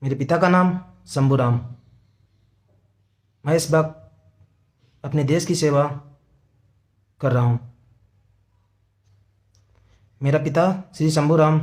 मेरे पिता का नाम शंभूराम। मैं इस वक्त अपने देश की सेवा कर रहा हूँ। मेरा पिता श्री शंभूराम,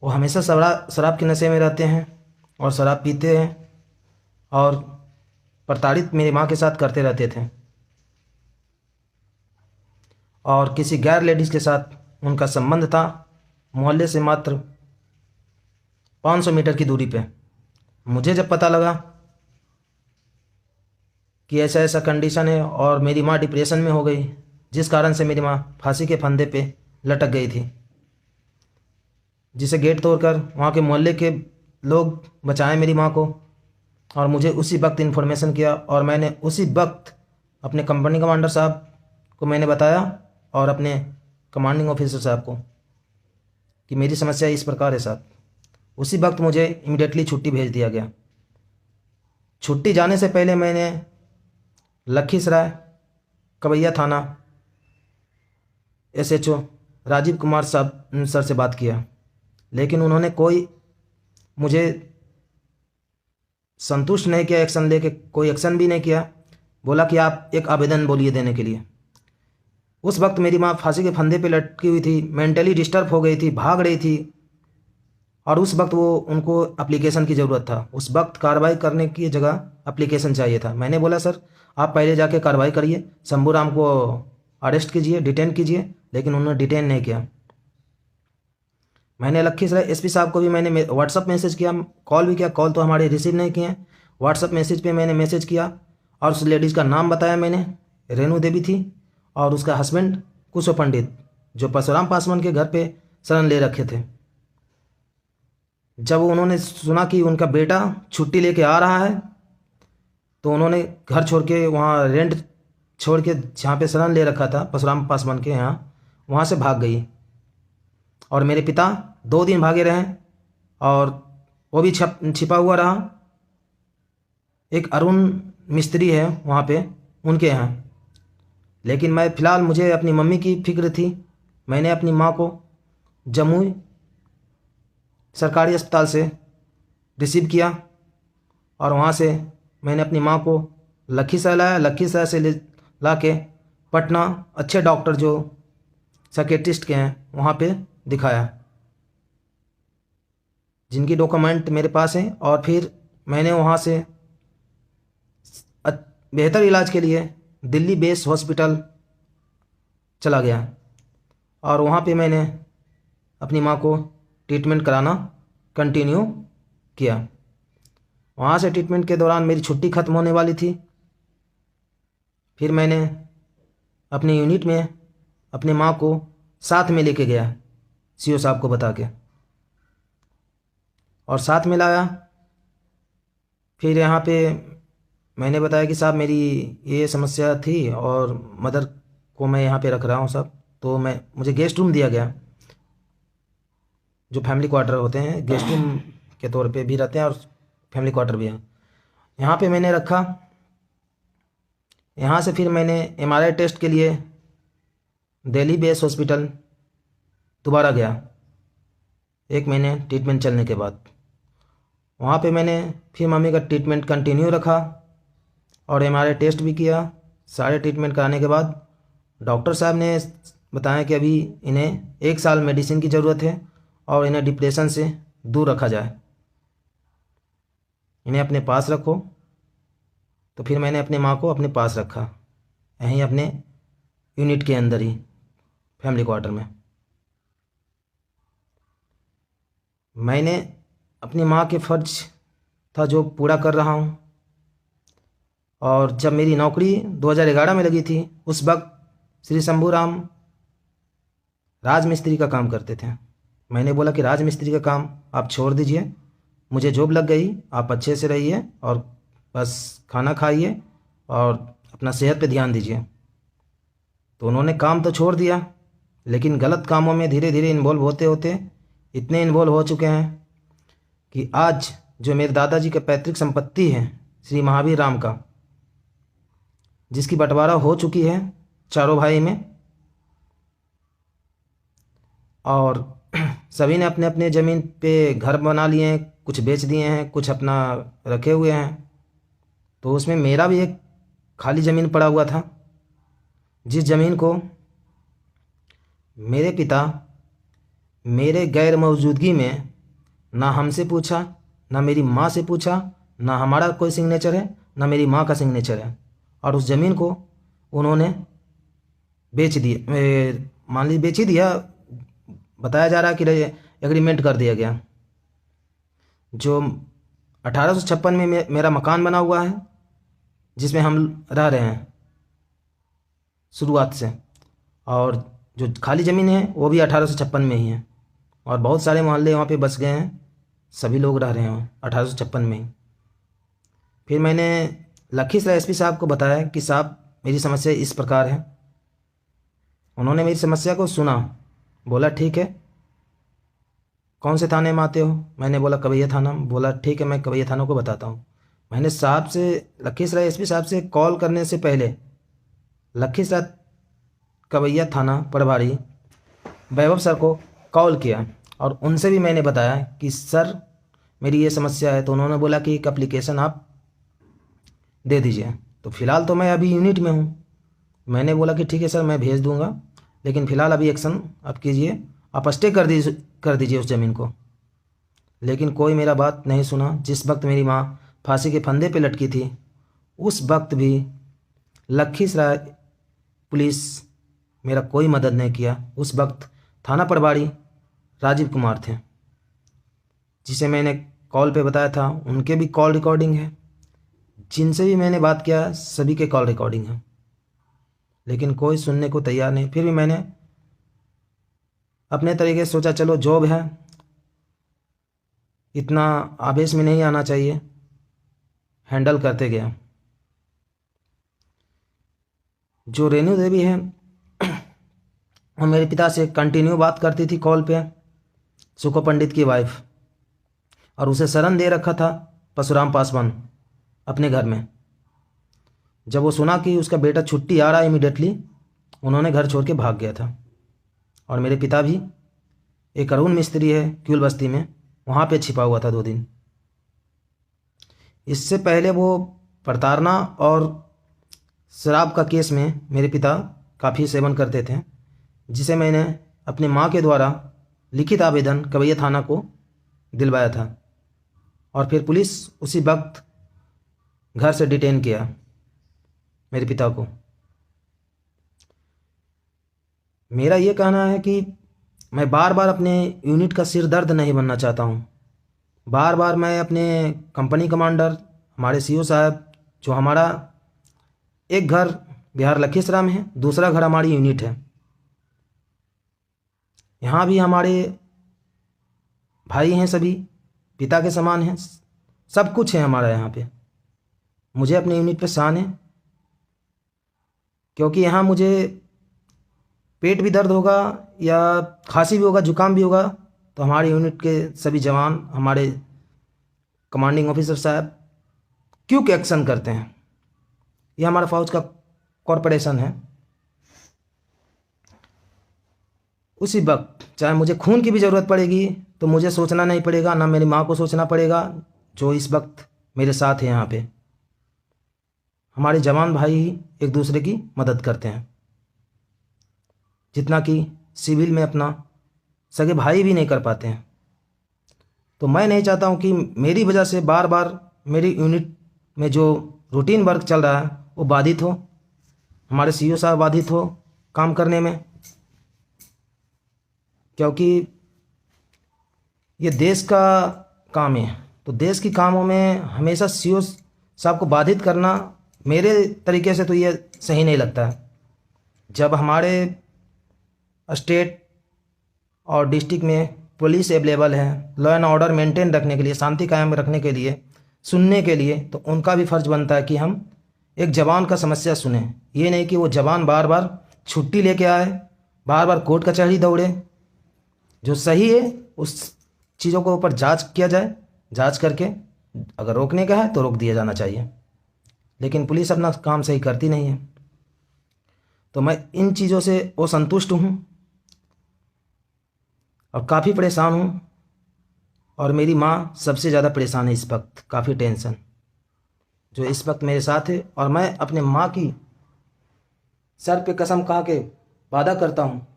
वो हमेशा शराब के नशे में रहते हैं और शराब पीते हैं और प्रताड़ित मेरी माँ के साथ करते रहते थे और किसी गैर लेडीज़ के साथ उनका संबंध था। मोहल्ले से मात्र 500 मीटर की दूरी पे। मुझे जब पता लगा कि ऐसा ऐसा कंडीशन है और मेरी माँ डिप्रेशन में हो गई, जिस कारण से मेरी माँ फांसी के फंदे पे लटक गई थी, जिसे गेट तोड़कर वहाँ के मोहल्ले के लोग बचाए मेरी माँ को, और मुझे उसी वक्त इन्फॉर्मेशन किया और मैंने उसी वक्त अपने कंपनी कमांडर साहब को मैंने बताया और अपने कमांडिंग ऑफिसर साहब को कि मेरी समस्या इस प्रकार है साहब। उसी वक्त मुझे इमिडिएटली छुट्टी भेज दिया गया। छुट्टी जाने से पहले मैंने लखीसराय कबैया थाना एसएचओ राजीव कुमार साहब सर से बात किया, लेकिन उन्होंने कोई मुझे संतुष्ट नहीं किया, एक्शन लेके कोई एक्शन भी नहीं किया। बोला कि आप एक आवेदन बोलिए देने के लिए। उस वक्त मेरी माँ फांसी के फंदे पे लटकी हुई थी, मेंटली डिस्टर्ब हो गई थी, भाग रही थी, और उस वक्त वो उनको एप्लीकेशन की ज़रूरत था। उस वक्त कार्रवाई करने की जगह एप्लीकेशन चाहिए था। मैंने बोला सर आप पहले जाके कार्रवाई करिए, शंभूराम को अरेस्ट कीजिए, डिटेन कीजिए, लेकिन उन्होंने डिटेन नहीं किया। मैंने लखीसराय एसपी साहब को भी मैंने व्हाट्सअप मैसेज किया, कॉल भी किया, कॉल तो हमारे रिसीव नहीं किए हैं। व्हाट्सअप मैसेज पे मैंने मैसेज किया और उस लेडीज़ का नाम बताया मैंने, रेणु देवी थी, और उसका हस्बैंड कुशव पंडित, जो परशुराम पासवान के घर पे शरण ले रखे थे। जब उन्होंने सुना कि उनका बेटा छुट्टी लेके आ रहा है, तो उन्होंने घर छोड़ के, वहाँ रेंट छोड़ के, जहाँ पे शरण ले रखा था परशुराम पासवान के यहाँ, वहाँ से भाग गई। और मेरे पिता 2 दिन भागे रहे और वो भी छिपा हुआ रहा। एक अरुण मिस्त्री है वहाँ पे, उनके यहाँ। लेकिन मैं फ़िलहाल, मुझे अपनी मम्मी की फिक्र थी। मैंने अपनी माँ को जमुई सरकारी अस्पताल से रिसीव किया और वहाँ से मैंने अपनी माँ को लखीसराय लाया। लखीसराय से ला के पटना अच्छे डॉक्टर जो साइकेट्रिस्ट के हैं वहाँ पे दिखाया, जिनकी डॉक्यूमेंट मेरे पास हैं। और फिर मैंने वहाँ से बेहतर इलाज के लिए दिल्ली बेस हॉस्पिटल चला गया और वहाँ पे मैंने अपनी माँ को ट्रीटमेंट कराना कंटिन्यू किया। वहाँ से ट्रीटमेंट के दौरान मेरी छुट्टी ख़त्म होने वाली थी। फिर मैंने अपने यूनिट में अपनी माँ को साथ में लेके गया, सीओ साहब को बता के, और साथ में लाया। फिर यहाँ पे मैंने बताया कि साहब मेरी ये समस्या थी और मदर को मैं यहाँ पे रख रहा हूँ साहब। तो मुझे गेस्ट रूम दिया गया, जो फैमिली क्वार्टर होते हैं, गेस्ट रूम के तौर पे भी रहते हैं और फैमिली क्वार्टर भी हैं। यहाँ पे मैंने रखा। यहाँ से फिर मैंने एमआरआई टेस्ट के लिए दिल्ली बेस हॉस्पिटल दोबारा गया, 1 महीने ट्रीटमेंट चलने के बाद। वहाँ पे मैंने फिर मम्मी का ट्रीटमेंट कंटिन्यू रखा और एमआरआई टेस्ट भी किया। सारे ट्रीटमेंट कराने के बाद डॉक्टर साहब ने बताया कि अभी इन्हें 1 साल मेडिसिन की ज़रूरत है और इन्हें डिप्रेशन से दूर रखा जाए, इन्हें अपने पास रखो। तो फिर मैंने अपने माँ को अपने पास रखा, यहीं अपने यूनिट के अंदर ही, फैमिली क्वार्टर में। मैंने अपनी माँ के फ़र्ज था जो पूरा कर रहा हूँ। और जब मेरी नौकरी 2011 में लगी थी, उस वक्त श्री शंभूराम राजमिस्त्री का काम करते थे। मैंने बोला कि राजमिस्त्री का काम आप छोड़ दीजिए, मुझे जॉब लग गई, आप अच्छे से रहिए और बस खाना खाइए और अपना सेहत पे ध्यान दीजिए। तो उन्होंने काम तो छोड़ दिया, लेकिन गलत कामों में धीरे धीरे इन्वॉल्व होते होते इतने इन्वॉल्व हो चुके हैं कि आज जो मेरे दादाजी का पैतृक संपत्ति है श्री महावीर राम का, जिसकी बंटवारा हो चुकी है चारों भाई में, और सभी ने अपने अपने ज़मीन पे घर बना लिए हैं, कुछ बेच दिए हैं, कुछ अपना रखे हुए हैं। तो उसमें मेरा भी एक खाली ज़मीन पड़ा हुआ था, जिस ज़मीन को मेरे पिता मेरे गैर मौजूदगी में ना हमसे पूछा, ना मेरी माँ से पूछा, ना हमारा कोई सिग्नेचर है, ना मेरी माँ का सिग्नेचर है, और उस ज़मीन को उन्होंने बेच दिया। मान लीजिए बेच ही दिया, बताया जा रहा है कि एग्रीमेंट कर दिया गया। जो 1856 में मेरा मकान बना हुआ है, जिसमें हम रह रहे हैं शुरुआत से, और जो खाली ज़मीन है वो भी 1856 में ही है, और बहुत सारे मोहल्ले वहाँ पे बस गए हैं, सभी लोग रह रहे हैं 1856 में ही। फिर मैंने लखीसराय एसपी साहब को बताया कि साहब मेरी समस्या इस प्रकार है। उन्होंने मेरी समस्या को सुना, बोला ठीक है, कौन से थाने में आते हो? मैंने बोला कवैया थाना। बोला ठीक है, मैं कवैया थाना को बताता हूँ। मैंने साहब से, लखीसराय एसपी साहब से कॉल करने से पहले लखीसराय कवैया थाना प्रभारी वैभव सर को कॉल किया, और उनसे भी मैंने बताया कि सर मेरी ये समस्या है। तो उन्होंने बोला कि एक एप्लीकेशन आप दे दीजिए। तो फ़िलहाल तो मैं अभी यूनिट में हूँ। मैंने बोला कि ठीक है सर, मैं भेज दूँगा, लेकिन फ़िलहाल अभी एक्शन आप कीजिए, आप स्टे कर दीजिए उस ज़मीन को। लेकिन कोई मेरा बात नहीं सुना। जिस वक्त मेरी माँ फांसी के फंदे पे लटकी थी, उस वक्त भी लखीसराय पुलिस मेरा कोई मदद नहीं किया। उस वक्त थाना प्रभारी राजीव कुमार थे, जिसे मैंने कॉल पे बताया था। उनके भी कॉल रिकॉर्डिंग है, जिनसे भी मैंने बात किया सभी के कॉल रिकॉर्डिंग है, लेकिन कोई सुनने को तैयार नहीं। फिर भी मैंने अपने तरीके से सोचा चलो जॉब है, इतना आवेश में नहीं आना चाहिए, हैंडल करते गया। जो रेणु देवी है वो मेरे पिता से कंटिन्यू बात करती थी कॉल पे, सुखो पंडित की वाइफ, और उसे शरण दे रखा था परशुराम पासवान अपने घर में। जब वो सुना कि उसका बेटा छुट्टी आ रहा है इमीडिएटली, उन्होंने घर छोड़ के भाग गया था। और मेरे पिता भी, एक अरुण मिस्त्री है क्यूल बस्ती में, वहाँ पे छिपा हुआ था 2 दिन। इससे पहले वो प्रताड़ना और शराब का केस में मेरे पिता काफ़ी सेवन करते थे, जिसे मैंने अपने माँ के द्वारा लिखित आवेदन कवैया थाना को दिलवाया था, और फिर पुलिस उसी वक्त घर से डिटेन किया मेरे पिता को। मेरा ये कहना है कि मैं बार बार अपने यूनिट का सिर दर्द नहीं बनना चाहता हूँ। बार बार मैं अपने कंपनी कमांडर, हमारे सीओ साहब, जो हमारा एक घर बिहार लखीसराय में है, दूसरा घर हमारी यूनिट है, यहाँ भी हमारे भाई हैं, सभी पिता के समान हैं, सब कुछ है हमारा यहाँ पे। मुझे अपने यूनिट पे शान है, क्योंकि यहाँ मुझे पेट भी दर्द होगा या खांसी भी होगा, जुकाम भी होगा, तो हमारे यूनिट के सभी जवान, हमारे कमांडिंग ऑफिसर साहब क्विक एक्शन करते हैं। ये हमारा फौज का कॉरपोरेशन है। उसी वक्त चाहे मुझे खून की भी ज़रूरत पड़ेगी तो मुझे सोचना नहीं पड़ेगा, ना मेरी माँ को सोचना पड़ेगा, जो इस वक्त मेरे साथ है यहाँ पे। हमारे जवान भाई ही एक दूसरे की मदद करते हैं, जितना कि सिविल में अपना सगे भाई भी नहीं कर पाते हैं। तो मैं नहीं चाहता हूँ कि मेरी वजह से बार बार मेरी यूनिट में जो रूटीन वर्क चल रहा है वो बाधित हो, हमारे सीईओ साहब बाधित हो काम करने में, क्योंकि ये देश का काम है। तो देश के कामों में हमेशा सीईओ साहब को बाधित करना मेरे तरीके से तो ये सही नहीं लगता है। जब हमारे स्टेट और डिस्ट्रिक्ट में पुलिस अवेलेबल है लॉ एंड ऑर्डर मेंटेन रखने के लिए, शांति कायम रखने के लिए, सुनने के लिए, तो उनका भी फ़र्ज़ बनता है कि हम एक जवान का समस्या सुने। ये नहीं कि वो जवान बार बार छुट्टी लेके आए, बार बार कोर्ट कचहरी दौड़े। जो सही है उस चीज़ों को ऊपर जांच किया जाए, जांच करके अगर रोकने का है तो रोक दिया जाना चाहिए, लेकिन पुलिस अपना काम सही करती नहीं है। तो मैं इन चीज़ों से असंतुष्ट हूँ। और काफ़ी परेशान हूँ। और मेरी माँ सबसे ज़्यादा परेशान है इस वक्त, काफ़ी टेंशन जो इस वक्त मेरे साथ है। और मैं अपने माँ की सर पे कसम खा के वादा करता हूँ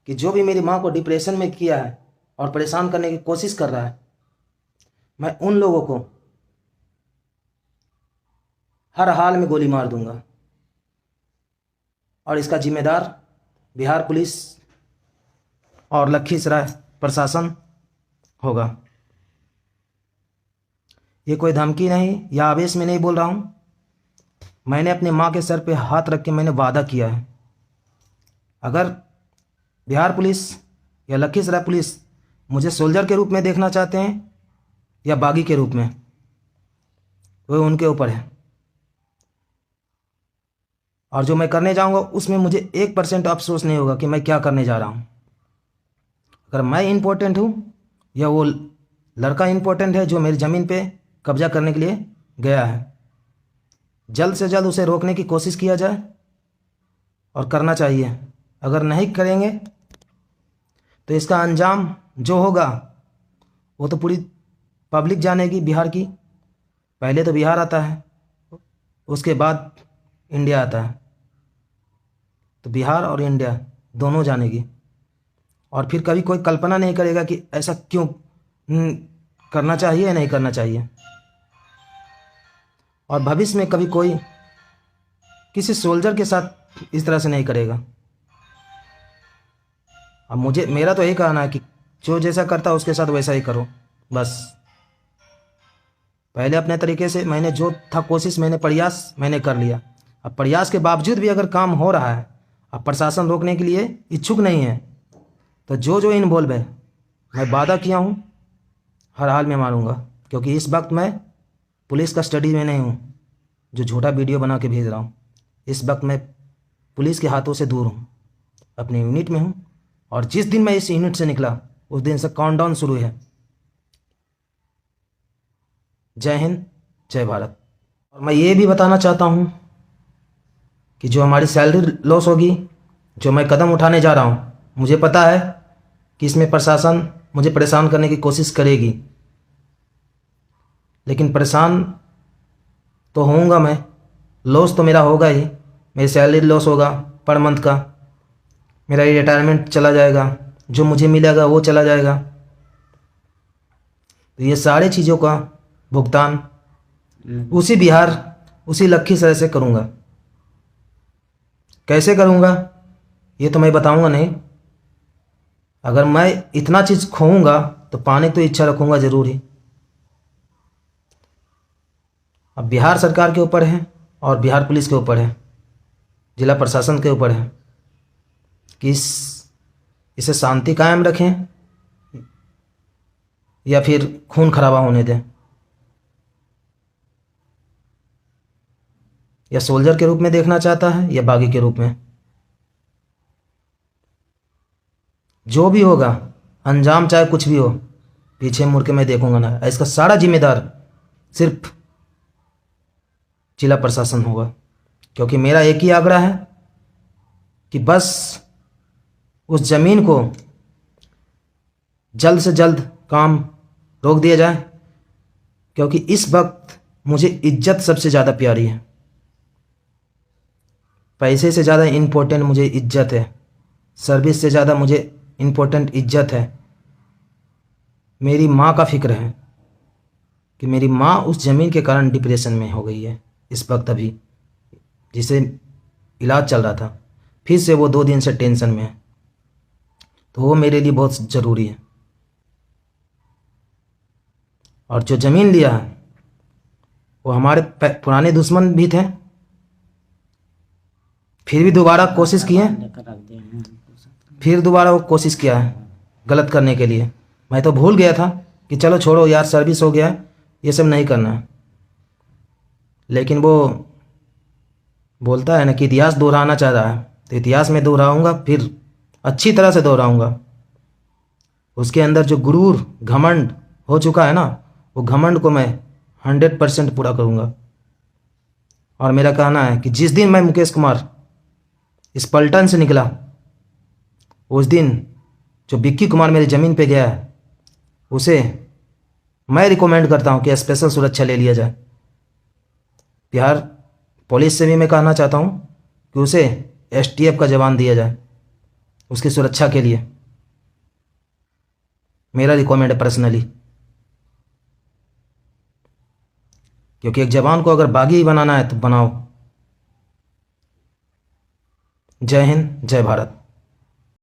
कि जो भी मेरी माँ को डिप्रेशन में किया है और परेशान करने की कोशिश कर रहा है, मैं उन लोगों को हर हाल में गोली मार दूंगा। और इसका जिम्मेदार बिहार पुलिस और लखीसराय प्रशासन होगा। ये कोई धमकी नहीं या आवेश में नहीं बोल रहा हूँ। मैंने अपने माँ के सर पे हाथ रख के मैंने वादा किया है, अगर बिहार पुलिस या लखीसराय पुलिस मुझे सोल्जर के रूप में देखना चाहते हैं या बागी के रूप में, वो उनके ऊपर है। और जो मैं करने जाऊंगा उसमें मुझे 1% अफसोस नहीं होगा कि मैं क्या करने जा रहा हूं। अगर मैं इम्पोर्टेंट हूं या वो लड़का इम्पोर्टेंट है जो मेरी ज़मीन पे कब्जा करने के लिए गया है, जल्द से जल्द उसे रोकने की कोशिश किया जाए और करना चाहिए। अगर नहीं करेंगे तो इसका अंजाम जो होगा वो तो पूरी पब्लिक जानेगी बिहार की। पहले तो बिहार आता है, उसके बाद इंडिया आता है, तो बिहार और इंडिया दोनों जानेगी। और फिर कभी कोई कल्पना नहीं करेगा कि ऐसा क्यों करना चाहिए या नहीं करना चाहिए। और भविष्य में कभी कोई किसी सोल्जर के साथ इस तरह से नहीं करेगा। अब मेरा तो यही कहना है कि जो जैसा करता है उसके साथ वैसा ही करो बस। पहले अपने तरीके से मैंने जो था कोशिश, मैंने प्रयास मैंने कर लिया। अब प्रयास के बावजूद भी अगर काम हो रहा है, अब प्रशासन रोकने के लिए इच्छुक नहीं है, तो जो इन्वॉल्व है, मैं वादा किया हूँ हर हाल में मारूंगा। क्योंकि इस वक्त मैं पुलिस का स्टडी में नहीं हूँ जो झूठा वीडियो बना के भेज रहा हूँ। इस वक्त मैं पुलिस के हाथों से दूर हूँ, अपने यूनिट में हूँ। और जिस दिन मैं इस यूनिट से निकला उस दिन से काउंटडाउन शुरू है। जय हिंद, जय भारत। और मैं ये भी बताना चाहता हूँ कि जो हमारी सैलरी लॉस होगी, जो मैं कदम उठाने जा रहा हूँ, मुझे पता है कि इसमें प्रशासन मुझे परेशान करने की कोशिश करेगी, लेकिन परेशान तो होऊंगा मैं। लॉस तो मेरा होगा ही, मेरी सैलरी लॉस होगा पर मंथ का, मेरा रिटायरमेंट चला जाएगा, जो मुझे मिलेगा वो चला जाएगा। तो ये सारे चीज़ों का भुगतान उसी बिहार, उसी लखीसराय से करूँगा। कैसे करूँगा ये तो मैं बताऊँगा नहीं। अगर मैं इतना चीज़ खोऊंगा तो पाने की तो इच्छा रखूँगा ज़रूर ही। अब बिहार सरकार के ऊपर है और बिहार पुलिस के ऊपर है, जिला प्रशासन के ऊपर है कि इसे शांति कायम रखें या फिर खून खराबा होने दें, या सोल्जर के रूप में देखना चाहता है या बागी के रूप में। जो भी होगा अंजाम चाहे कुछ भी हो, पीछे मुड़ के मैं देखूंगा ना। इसका सारा जिम्मेदार सिर्फ जिला प्रशासन होगा। क्योंकि मेरा एक ही आग्रह है कि बस उस ज़मीन को जल्द से जल्द काम रोक दिया जाए। क्योंकि इस वक्त मुझे इज्जत सबसे ज़्यादा प्यारी है। पैसे से ज़्यादा इम्पोर्टेंट मुझे इज्जत है, सर्विस से ज़्यादा मुझे इम्पोर्टेंट इज्जत है। मेरी माँ का फिक्र है कि मेरी माँ उस ज़मीन के कारण डिप्रेशन में हो गई है इस वक्त, अभी जिसे इलाज चल रहा था, फिर से वो 2 दिन से टेंशन में है। तो वो मेरे लिए बहुत ज़रूरी है। और जो ज़मीन लिया है वो हमारे पुराने दुश्मन भी थे, फिर भी दोबारा कोशिश किए, फिर दोबारा वो कोशिश किया है गलत करने के लिए। मैं तो भूल गया था कि चलो छोड़ो यार, सर्विस हो गया, ये सब नहीं करना है। लेकिन वो बोलता है ना कि इतिहास दोहराना चाह रहा है, तो इतिहास में दोहराऊंगा, फिर अच्छी तरह से दोहराऊंगा। उसके अंदर जो गुरूर घमंड हो चुका है ना, वो घमंड को मैं 100% पूरा करूंगा। और मेरा कहना है कि जिस दिन मैं मुकेश कुमार इस पलटन से निकला, उस दिन जो विक्की कुमार मेरी ज़मीन पे गया है उसे मैं रिकमेंड करता हूँ कि स्पेशल सुरक्षा ले लिया जाए। बिहार पुलिस से भी मैं कहना चाहता हूँ कि उसे एसटीएफ का जवान दिया जाए उसकी सुरक्षा के लिए। मेरा रिकमेंड है पर्सनली, क्योंकि एक जवान को अगर बागी बनाना है तो बनाओ। जय हिंद, जय भारत।